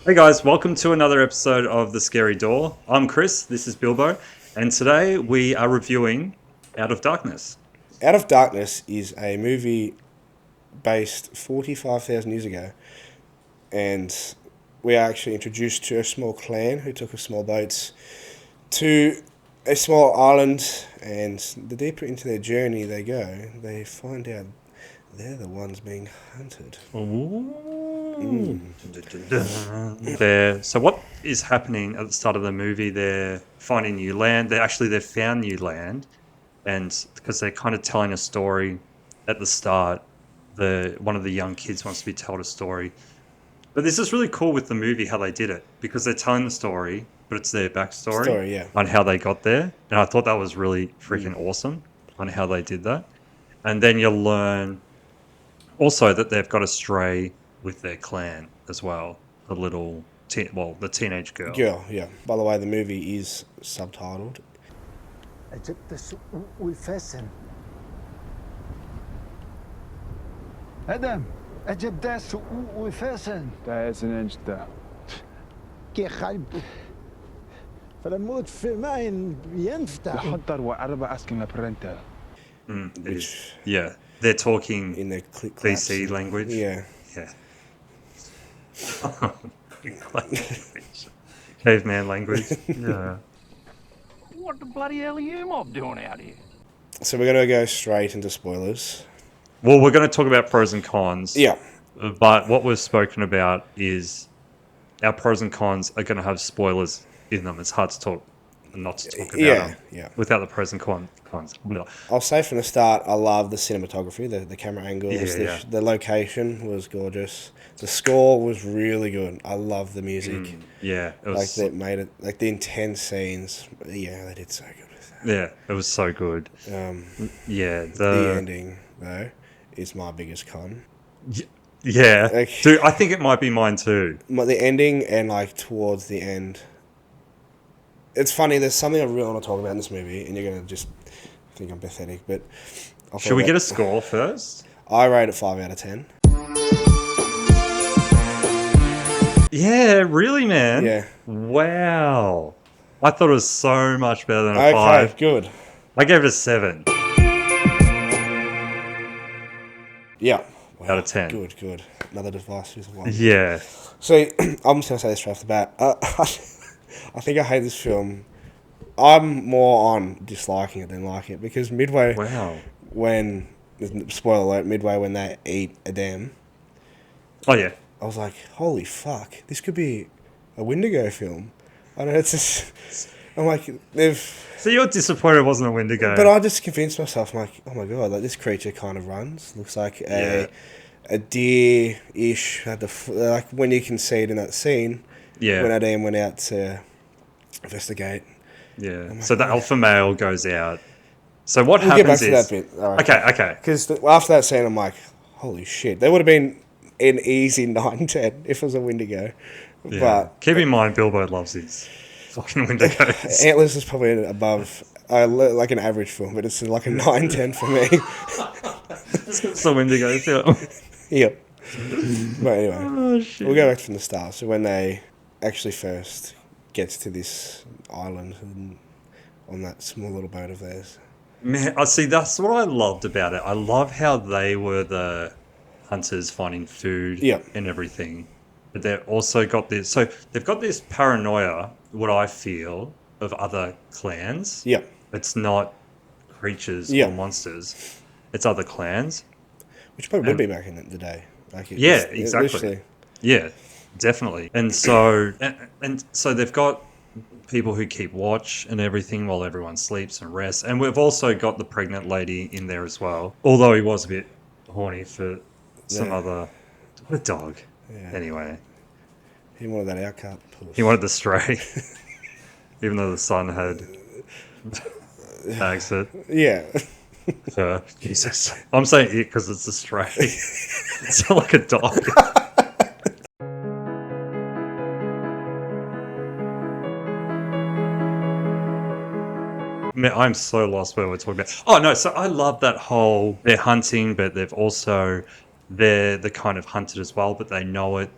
Hey guys, welcome to another episode of The Scary Door. I'm Chris, this is Bilbo, and today we are reviewing Out of Darkness. Out of Darkness is a movie based 45,000 years ago, and we are actually introduced to a small clan who took a small boats to a small island, and the deeper into their journey they go, they find out they're the ones being hunted. So what is happening at the start of the movie? They're finding new land. They've found new land, and because they're kind of telling a story at the start, one of the young kids wants to be told a story. But this is really cool with the movie how they did it, because they're telling the story, but it's their backstory on how they got there. And I thought that was really freaking awesome on how they did that. And then you'll learn also that they've got a stray with their clan as well. The little, the teenage girl. Girl, yeah. By the way, the movie is subtitled. Adam, أجب ده سوق وفاسن. ده اسن ده. كي خايب. فالموت في ماين ينفتح. لحضر وأربع أسكن لبرنتا. Yeah, they're talking in their click BC language. Yeah. Caveman language. Yeah. What the bloody hell are you mob doing out here? So we're going to go straight into spoilers. Well, we're going to talk about pros and cons. Yeah. But what we've spoken about is our pros and cons are going to have spoilers in them. It's hard to talk, not to talk about them without the pros and cons. I'll say from the start, I love the cinematography, the camera angles, the location was gorgeous. The score was really good. I love the music. It was like that made it, like the intense scenes. Yeah, they did so good with that. Yeah, it was so good. The ending though is my biggest con. Yeah, like, dude, I think it might be mine too. The ending and like towards the end. It's funny. There's something I really want to talk about in this movie, and you're gonna just think I'm pathetic. But should we get a score first? I rate it 5 out of 10. Yeah, really, man. Yeah. Wow. I thought it was so much better than a 5. Okay, good. I gave it a 7. Yeah. Wow. Out of 10. Good. Another divisive one. Yeah. So I'm just gonna say this right off the bat. I think I hate this film. I'm more on disliking it than liking it, because midway, when spoiler alert, midway when they eat Adam. Oh yeah. I was like, holy fuck, this could be a Wendigo film. I know it's just, I'm like, So you're disappointed it wasn't a Wendigo? But I just convinced myself, I'm like, oh my god, like this creature kind of runs. Looks like a deer-ish. Like when you can see it in that scene. Yeah. When Adam went out to investigate. Yeah. So the alpha male goes out. So what happens is... We'll get back to that bit. All right. Okay. Because after that scene, I'm like, holy shit. They would have been an easy 9-10 if it was a Wendigo. Yeah. But keep in mind, Bilbo loves his fucking Wendigos. Antlers is probably above, like an average film, but it's like a 9-10 for me. It's a Wendigo film. Yep. But anyway, we'll go back from the start. So when they actually first gets to this island and on that small little boat of theirs. Man, I see. That's what I loved about it. I love how they were the hunters finding food and everything, but they've also got this. So they've got this paranoia. What I feel of other clans. Yeah, it's not creatures or monsters. It's other clans, which probably would be back in the day. Like exactly. Yeah, definitely. And so so they've got people who keep watch and everything while everyone sleeps and rests. And we've also got the pregnant lady in there as well. Although he was a bit horny for some other... What a dog. Yeah. Anyway. He wanted that outcut. He wanted the stray. Even though the son had bags it. Yeah. Jesus. I'm saying it because it's a stray. It's not like a dog. Man, I'm so lost where we're talking about. Oh no, so I love that whole they're hunting, but they're the kind of hunted as well, but they know it.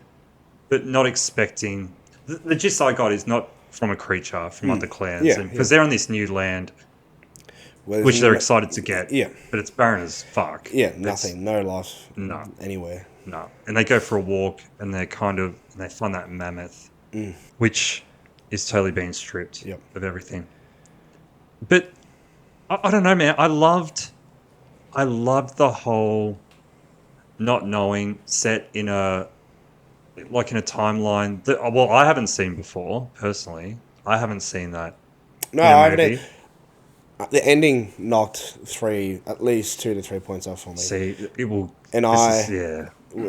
but not expecting. The gist I got is not from a creature from other clans, Yeah, because they're on this new land, Well, which there's they're no- excited to get. Yeah. but it's barren as fuck. Yeah, It's- nothing, no life No. anywhere. No, and they go for a walk, and they find that mammoth, which is totally being stripped Yep. of everything. But I don't know, man. I loved the whole not knowing set in a timeline that I haven't seen before personally. I haven't seen that No, in a I haven't. movie. The ending knocked at least 2 to 3 points off for me. See, it will. And yeah. I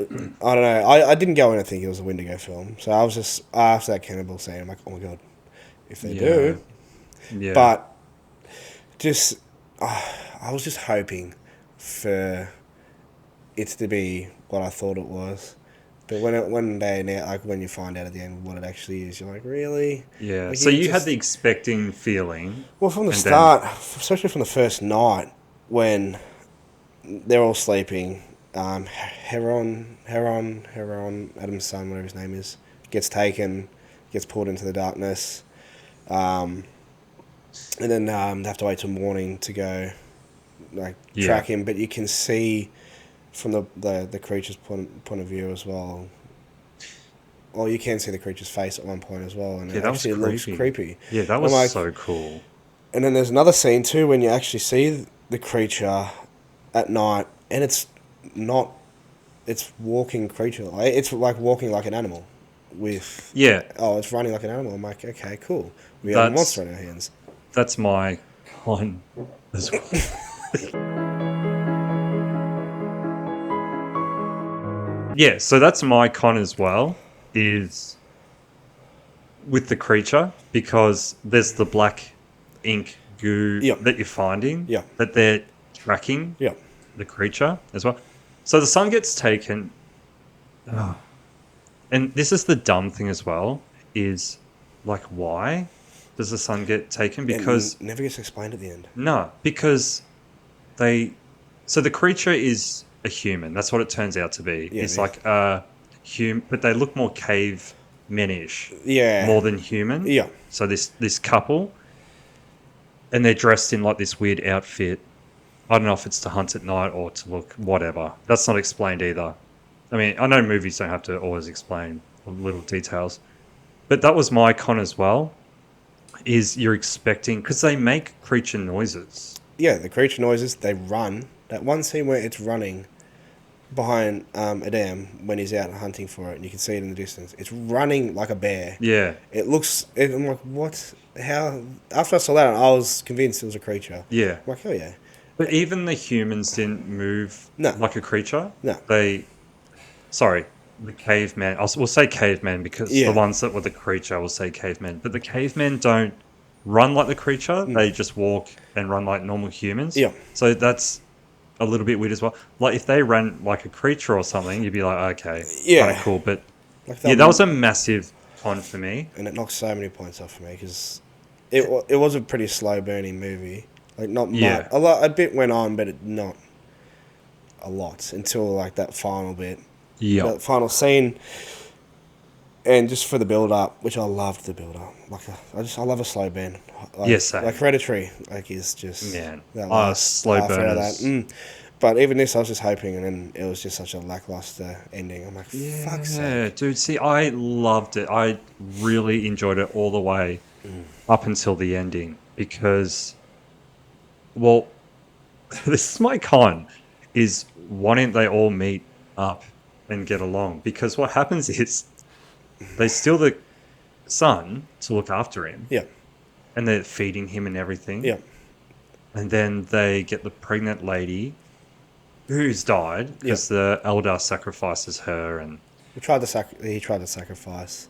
don't know. I didn't go in and think it was a Wendigo film, so I was just after that cannibal scene. I'm like, oh my god, if they do. Yeah. But just, I was just hoping for it to be what I thought it was. But when you find out at the end what it actually is, you're like, really? Yeah. Like, So you had just- the expecting feeling. Well, from the and start, especially from the first night when they're all sleeping, Heron, Adam's son, whatever his name is, gets pulled into the darkness, and then they have to wait till morning to go, track him. But you can see from the creature's point of view as well. Or you can see the creature's face at one point as well, and Yeah, it that was actually looks creepy. creepy. Yeah, that I'm was like- so cool. And then there's another scene too when you actually see the creature at night, and it's walking creature. It's like walking like an animal. Yeah, It's running like an animal. I'm like, okay, cool. We have a That's- monster in our hands. that's my one as well. Yeah, so that's my con as well, is with the creature, because there's the black ink goo Yep. that you're finding, Yep. that they're tracking Yeah. the creature as well. So the sun gets taken, and this is the dumb thing as well, is like, why does the sun get taken? Because And never gets explained at the end. no, because so the creature is a human. That's what it turns out to be. Yeah, It's yeah. like a human, but they look more cavemen-ish, Yeah. more than human. Yeah. So this couple, and they're dressed in like this weird outfit. I don't know if it's to hunt at night or to look whatever. That's not explained either. I mean, I know movies don't have to always explain little details, but that was my con as well. Is you're expecting, because they make creature noises. Yeah, the creature noises, they run. That one scene where it's running behind Adam when he's out hunting for it, and you can see it in the distance. It's running like a bear. Yeah, I'm like, what? How? After I saw that, I was convinced it was a creature. yeah. I'm like, oh yeah. But even the humans didn't move No. like a creature. No. The caveman. We'll say caveman because Yeah. the ones that were the creature, will say cavemen. But the cavemen don't run like the creature. They just walk and run like normal humans. Yeah. So that's a little bit weird as well. Like if they ran like a creature or something, you'd be like, okay, Yeah. kind of cool. But Like yeah, that was a massive con for me. and it knocked so many points off for me because it was a pretty slow burning movie. Like not Yeah. much. A bit went on, but not a lot until like that final bit. Yeah. That final scene, and just for the build up, which I loved the build up. Like I love a slow burn. Like, Yes, same. like Hereditary, like is just Man. that Oh, last slow half hour of burners. that. But even this, I was just hoping, and then it was just such a lackluster ending. I'm like, fuck's Yeah, sake. dude. See, I loved it. I really enjoyed it all the way up until the ending because, well, this is my con. Is why don't they all meet up and get along? Because what happens is they steal the son to look after him, Yeah, and they're feeding him and everything. yeah, And then they get the pregnant lady who's died because the elder sacrifices her, and he tried to sacrifice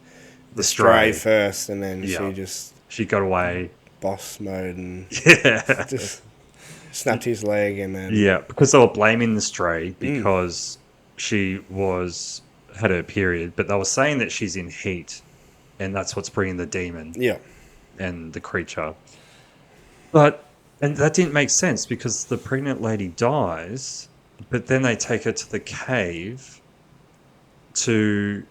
the stray stray. first, and then Yeah. she just She got away. boss mode and Yeah. just snapped his leg, and then Yeah, because they were blaming the stray because she had her period, but they were saying that she's in heat, and that's what's bringing the demon yeah, and the creature. And that didn't make sense because the pregnant lady dies, but then they take her to the cave to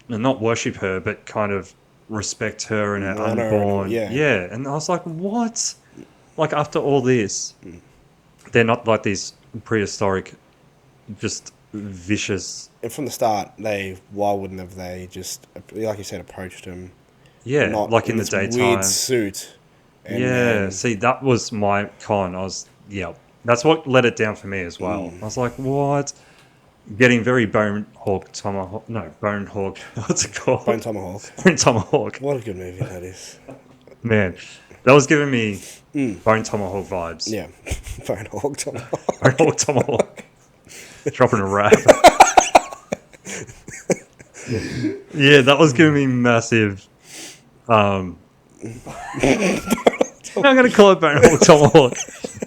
not worship her, but kind of respect her and her Honor and- unborn. yeah. And I was like, what? Like after all this, they're not like these prehistoric, just vicious. And from the start, why wouldn't have they just, like you said, approached him? Yeah, Not like in the this daytime. weird suit. And Yeah, then- see, that was my con. That's what let it down for me as well. I was like, what? Getting very bone hawk tomahawk. No, bone hawk. What's it called? Bone Tomahawk. Bone tomahawk. What a good movie that is. Man, that was giving me bone tomahawk vibes. Yeah. Bone Hawk Tomahawk. Bone hawk tomahawk. Dropping a rap. Yeah, that was giving me massive. I'm gonna call it bone hawk tomahawk.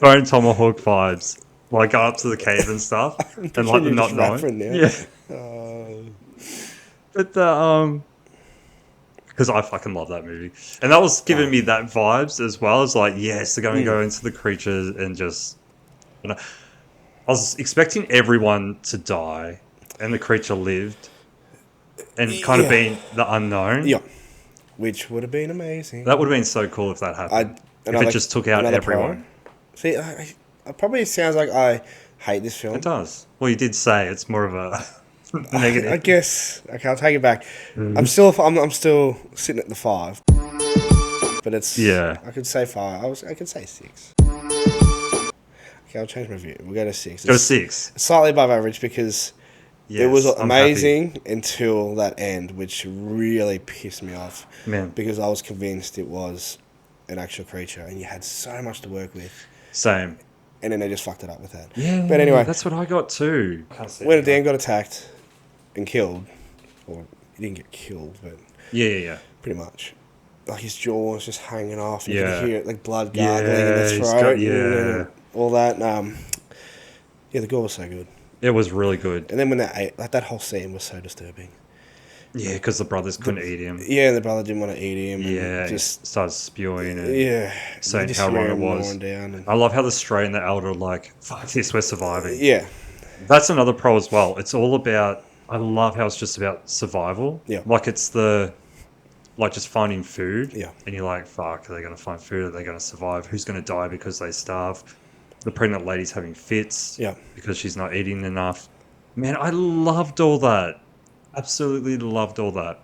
Bone tomahawk vibes. Like go up to the cave and stuff, and like you're not just rapping knowing. now. Yeah. But the because I fucking love that movie, and that was giving me that vibes as well. As like, yes, they're going to go into the creatures and just, you know, I was expecting everyone to die, and the creature lived, and kind of Yeah. being the unknown. Yeah. Which would have been amazing. That would have been so cool if that happened. If another- it just took out another everyone. pro. See, it probably sounds like I hate this film. It does. Well, you did say it's more of a negative. I guess. Okay, I'll take it back. I'm still sitting at the 5. But it's Yeah. I could say 5. I could say 6. Okay, I'll change my view. We'll go to 6. Go It's 6. slightly above average because it was Yes, I'm amazing until that end, which really pissed me off. Man. Because I was convinced it was an actual creature and you had so much to work with. Same. And then they just fucked it up with that. Yeah. But anyway, that's what I got too. when Dan got attacked and killed, or he didn't get killed, but Yeah. pretty much, like his jaw was just hanging off. And you Yeah. could hear it, like blood gargling in Yeah, his he's throat. got- and all that. Yeah, the gore was so good. It was really good. And then when they ate, like that whole scene was so disturbing. Yeah, because the brothers couldn't eat him. Yeah, and the brother didn't want to eat him. Yeah, and just just started spewing and yeah, saying they just how threw wrong it him was. gnawing down and, I love how the Stray and the Elder are like, fuck this, we're surviving. yeah, That's another pro as well. It's all about, I love how it's just about survival. Yeah. Like it's just finding food. Yeah. And you're like, fuck, are they going to find food? Are they going to survive? Who's going to die because they starve? The pregnant lady's having fits. Yeah. Because she's not eating enough. Man, I loved all that. Absolutely loved all that.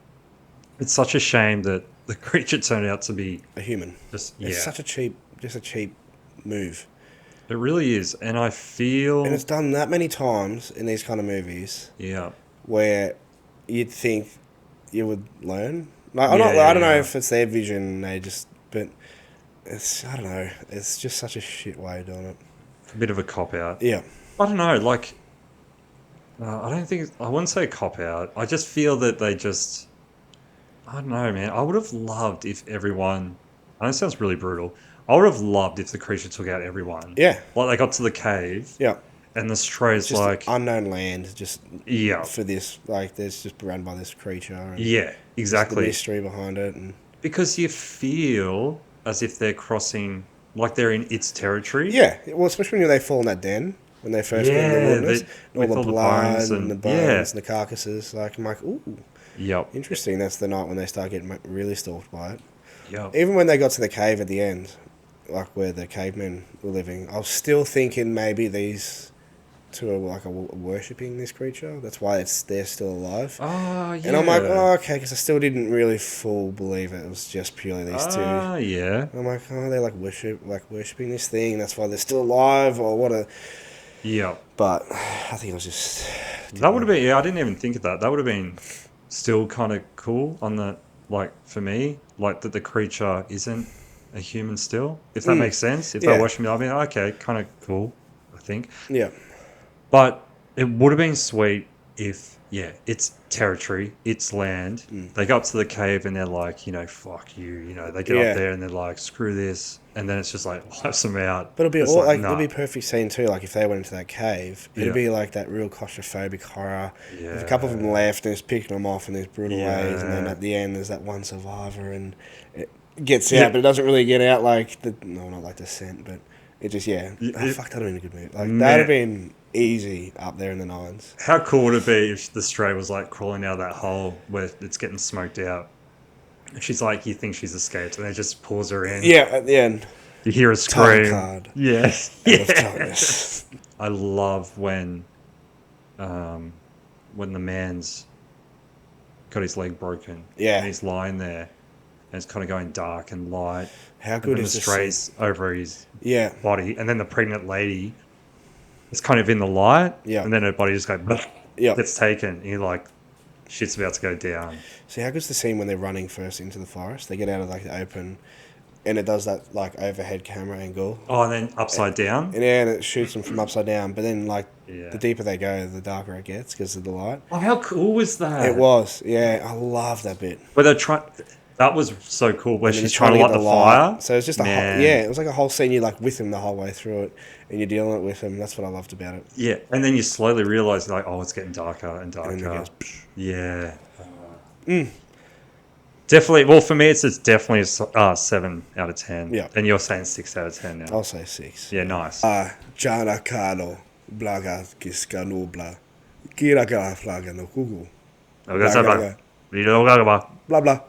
It's such a shame that the creature turned out to be a human. just, It's such a cheap move. It really is. And I feel, And it's done that many times in these kind of movies yeah. where you'd think you would learn. Like, Yeah, I don't know yeah. if it's their vision, but it's, I don't know, it's just such a shit way of doing it. A bit of a cop out. Yeah. I don't know, like, I don't think, I wouldn't say cop out. I just feel that they just, I don't know, man. I would have loved if everyone, I know it sounds really brutal, I would have loved if the creature took out everyone. Yeah. Like, they got to the cave, Yeah. and the Stray's Just like, unknown land, just yeah, for this, like, there's just run by this creature. And yeah, just the exactly. mystery behind it. And Because you feel as if they're crossing, like they're in its territory. yeah, well, especially when they fall in that den, when they first get in the Yeah, wilderness, they- and with all the blood bones and the bones yeah. and the carcasses. Like, I'm like, ooh, Yep. interesting. That's the night when they start getting really stalked by it. Yep. Even when they got to the cave at the end, like where the cavemen were living, I was still thinking maybe these two are like worshipping this creature. That's why they're still alive. Oh, yeah. And I'm like, oh, okay, because I still didn't really full believe it. It was just purely these two. Ah, yeah. I'm like, oh, they're like worshipping this thing. That's why they're still alive, or what a. Yep. But I think it was just. That would have been, yeah, I didn't even think of that. That would have been still kind of cool on the, like, for me, like that the creature isn't a human still, if that makes sense. If Yeah. they're watching me, I mean, okay, kind of cool, I think. Yeah. But it would have been sweet if, yeah, it's territory, it's land. They go up to the cave and they're like, you know, fuck you. You know, they get Yeah. up there and they're like, screw this. And then it's just like, wipes them out. But it'd be It's all, like nah. it'd be a perfect scene too. Like if they went into that cave, Yeah. it'd be like that real claustrophobic horror. Yeah. With a couple of them left, and it's picking them off in these brutal ways, and then Yeah. at the end there's that one survivor, and it gets Yeah. out, but it doesn't really get out like the not like the scent, but It just fuck, that'd have been a good movie. Like Man. that'd have been easy up there in the nines. How cool would it be if the stray was like crawling out of that hole where it's getting smoked out? And she's like, you think she's escaped, and they just pulls her in. Yeah, at the end. You hear a Title scream. card. Yeah. Out of darkness. I love when the man's got his leg broken. Yeah. And he's lying there, and it's kind of going dark and light. How And good then is the this? strays over his Yeah. body, and then the pregnant lady is kind of in the light. Yeah. And then her body just goes, Yeah. gets taken. And you're like, shit's about to go down. See, how good's the scene when they're running first into the forest? They get out of like the open, and it does that like overhead camera angle, Oh, and then upside down. and it shoots them from upside down. But then like Yeah. the deeper they go, the darker it gets because of the light. Oh, how cool was that? It was, yeah. I love that bit. But they're trying. That was so cool. Where And then she's he's trying to light the fire. So it's just a whole, Man. yeah. It was like a whole scene. You're like with him the whole way through it, and you're dealing it with him. That's what I loved about it. Yeah, and then you slowly realize like, oh, it's getting darker and And darker. then it goes, Yeah. Definitely. Well, for me, it's definitely a 7 out of 10. Yeah. And you're saying 6 out of 10 now. I'll say 6. Yeah, nice. Jana Kano, Blaga Kiskanobla, Kira Flaga no Kugu. Blah, blah. Blah blah.